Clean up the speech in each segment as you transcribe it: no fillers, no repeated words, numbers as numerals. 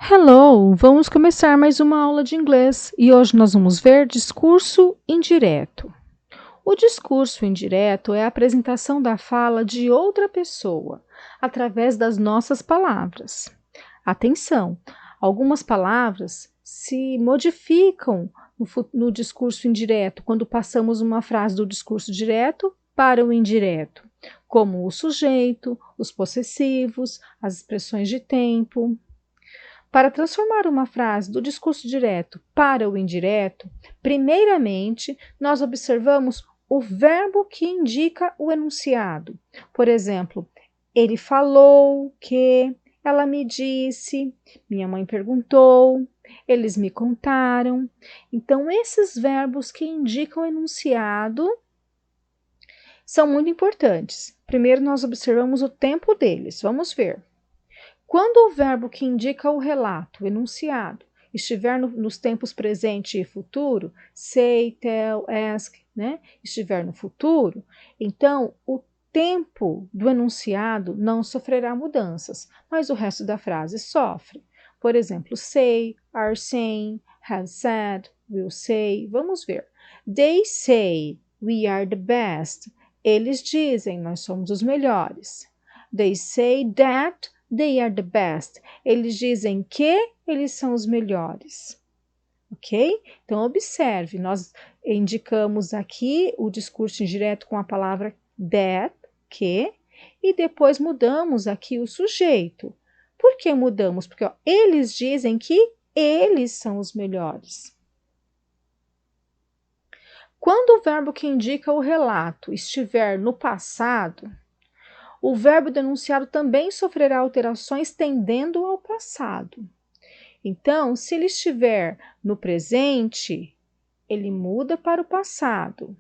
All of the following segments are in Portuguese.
Hello! Vamos começar mais uma aula de inglês e hoje nós vamos ver discurso indireto. O discurso indireto é a apresentação da fala de outra pessoa através das nossas palavras. Atenção! Algumas palavras se modificam no discurso indireto quando passamos uma frase do discurso direto para o indireto, como o sujeito, os possessivos, as expressões de tempo. Para transformar uma frase do discurso direto para o indireto, primeiramente, nós observamos o verbo que indica o enunciado. Por exemplo, ele falou que, ela me disse, minha mãe perguntou, eles me contaram. Então, esses verbos que indicam o enunciado são muito importantes. Primeiro, nós observamos o tempo deles. Vamos ver. Quando o verbo que indica o relato, o enunciado, estiver nos tempos presente e futuro, say, tell, ask, estiver no futuro, então o tempo do enunciado não sofrerá mudanças, mas o resto da frase sofre. Por exemplo, say, are saying, have said, will say. Vamos ver. They say we are the best. Eles dizem nós somos os melhores. They say that they are the best. Eles dizem que eles são os melhores. Ok? Então, observe, nós indicamos aqui o discurso indireto com a palavra that, que, e depois mudamos aqui o sujeito. Por que mudamos? Porque eles dizem que eles são os melhores. Quando o verbo que indica o relato estiver no passado, o verbo do enunciado também sofrerá alterações tendendo ao passado. Então, se ele estiver no presente, ele muda para o passado.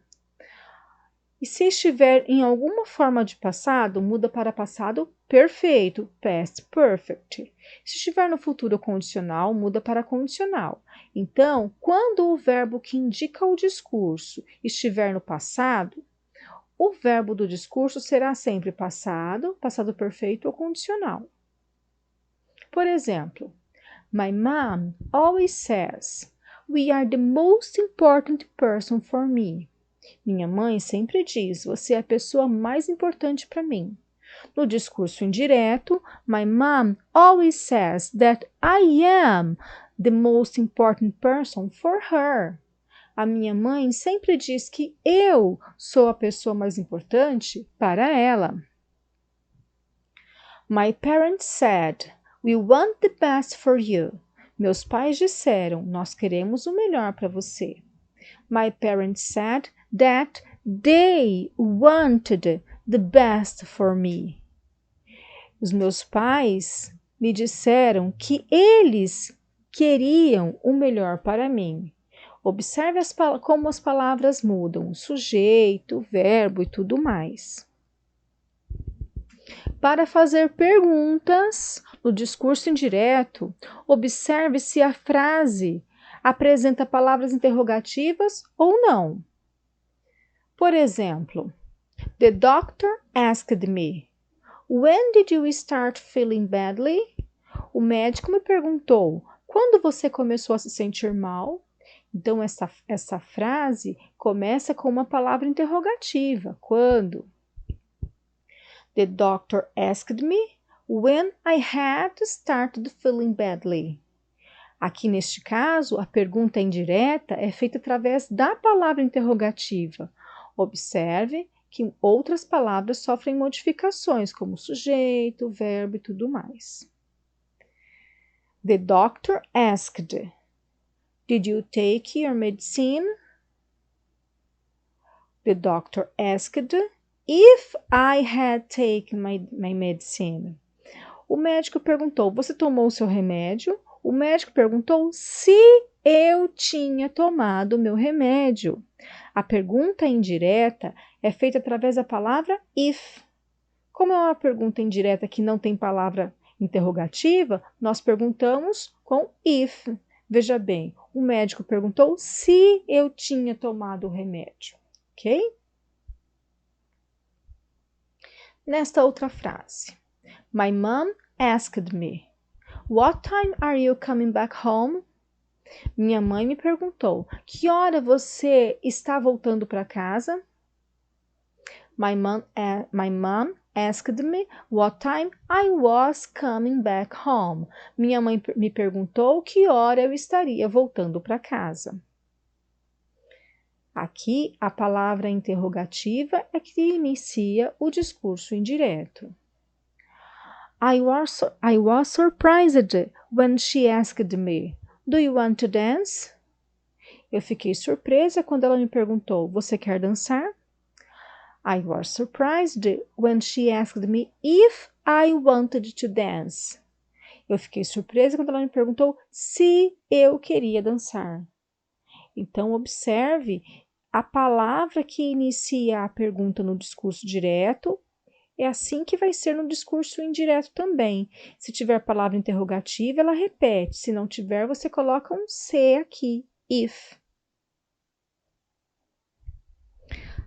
E se estiver em alguma forma de passado, muda para passado perfeito, past perfect. Se estiver no futuro condicional, muda para condicional. Então, quando o verbo que indica o discurso estiver no passado, o verbo do discurso será sempre passado, passado perfeito ou condicional. Por exemplo, my mom always says, we are the most important person for me. Minha mãe sempre diz, você é a pessoa mais importante para mim. No discurso indireto, my mom always says that I am the most important person for her. A minha mãe sempre diz que eu sou a pessoa mais importante para ela. My parents said, we want the best for you. Meus pais disseram, nós queremos o melhor para você. My parents said that they wanted the best for me. Os meus pais me disseram que eles queriam o melhor para mim. Observe como as palavras mudam, o sujeito, o verbo e tudo mais. Para fazer perguntas no discurso indireto, observe se a frase apresenta palavras interrogativas ou não. Por exemplo, the doctor asked me, when did you start feeling badly? O médico me perguntou, quando você começou a se sentir mal? Então, essa frase começa com uma palavra interrogativa. Quando? The doctor asked me when I had started feeling badly. Aqui, neste caso, a pergunta indireta é feita através da palavra interrogativa. Observe que outras palavras sofrem modificações, como sujeito, verbo e tudo mais. The doctor asked, did you take your medicine? The doctor asked if I had taken my medicine. O médico perguntou, você tomou o seu remédio? O médico perguntou se eu tinha tomado o meu remédio. A pergunta indireta é feita através da palavra if. Como é uma pergunta indireta que não tem palavra interrogativa, nós perguntamos com if. Veja bem, o médico perguntou se eu tinha tomado o remédio, ok? Nesta outra frase, my mom asked me, What time are you coming back home? Minha mãe me perguntou, que hora você está voltando para casa? My mom asked me what time I was coming back home. Minha mãe me perguntou que hora eu estaria voltando para casa. Aqui, a palavra interrogativa é que inicia o discurso indireto. I was surprised when she asked me, "Do you want to dance?" Eu fiquei surpresa quando ela me perguntou, "Você quer dançar?" I was surprised when she asked me if I wanted to dance. Eu fiquei surpresa quando ela me perguntou se eu queria dançar. Então, observe a palavra que inicia a pergunta no discurso direto. É assim que vai ser no discurso indireto também. Se tiver palavra interrogativa, ela repete. Se não tiver, você coloca um C aqui, if.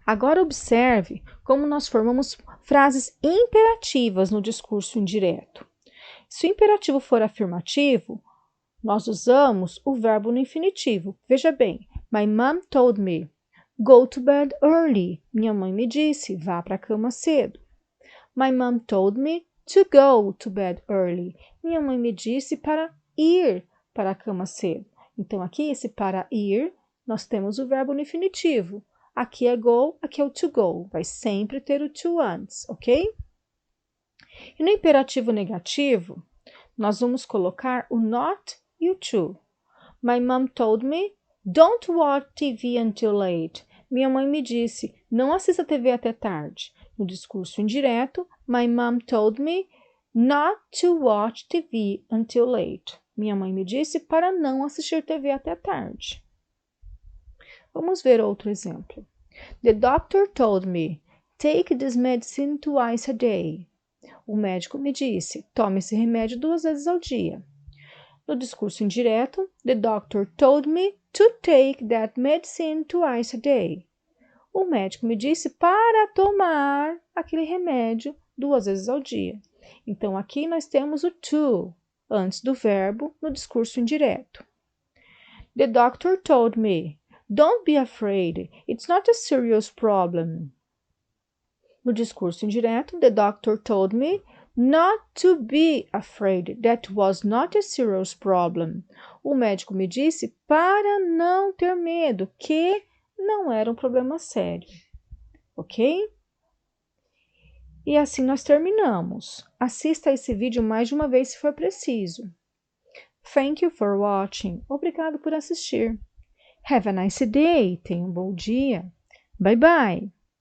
Agora observe como nós formamos frases imperativas no discurso indireto. Se o imperativo for afirmativo, nós usamos o verbo no infinitivo. Veja bem, my mom told me, go to bed early. Minha mãe me disse, vá para a cama cedo. My mom told me to go to bed early. Minha mãe me disse para ir para a cama cedo. Então, aqui, esse para ir, nós temos o verbo no infinitivo. Aqui é go, aqui é o to go. Vai sempre ter o to antes, ok? E no imperativo negativo, nós vamos colocar o not e o to. My mom told me, don't watch TV until late. Minha mãe me disse, não assista TV até tarde. No discurso indireto, my mom told me not to watch TV until late. Minha mãe me disse para não assistir TV até tarde. Vamos ver outro exemplo. The doctor told me, take this medicine twice a day. O médico me disse, tome esse remédio 2 vezes ao dia. No discurso indireto, the doctor told me to take that medicine twice a day. O médico me disse para tomar aquele remédio 2 vezes ao dia. Então, aqui nós temos o to antes do verbo no discurso indireto. The doctor told me, don't be afraid, it's not a serious problem. No discurso indireto, the doctor told me not to be afraid, that was not a serious problem. O médico me disse para não ter medo, que não era um problema sério. Ok? E assim nós terminamos. Assista esse vídeo mais de uma vez se for preciso. Thank you for watching. Obrigado por assistir. Have a nice day. Tenha um bom dia. Bye bye.